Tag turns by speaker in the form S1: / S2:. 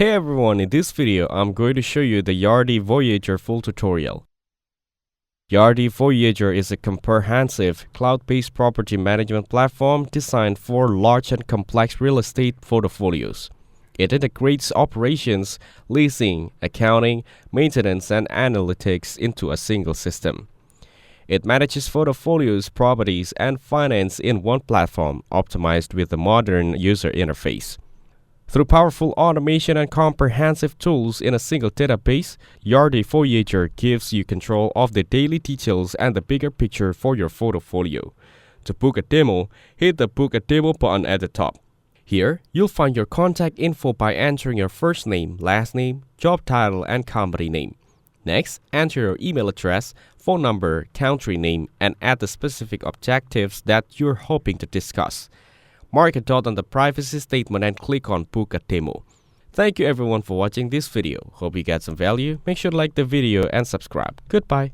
S1: Hey everyone, in this video I'm going to show you the Yardi Voyager full tutorial. Yardi Voyager is a comprehensive cloud-based property management platform designed for large and complex real estate portfolios. It integrates operations, leasing, accounting, maintenance, and analytics into a single system. It manages portfolios, properties, and finance in one platform, optimized with a modern user interface. Through powerful automation and comprehensive tools in a single database, Yardi Voyager gives you control of the daily details and the bigger picture for your portfolio. To book a demo, hit the Book a Demo button at the top. Here, you'll find your contact info by entering your first name, last name, job title, and company name. Next, enter your email address, phone number, country name, and add the specific objectives that you're hoping to discuss. Mark a dot on the privacy statement and click on Book a Demo. Thank you everyone for watching this video. Hope you got some value. Make sure to like the video and subscribe. Goodbye.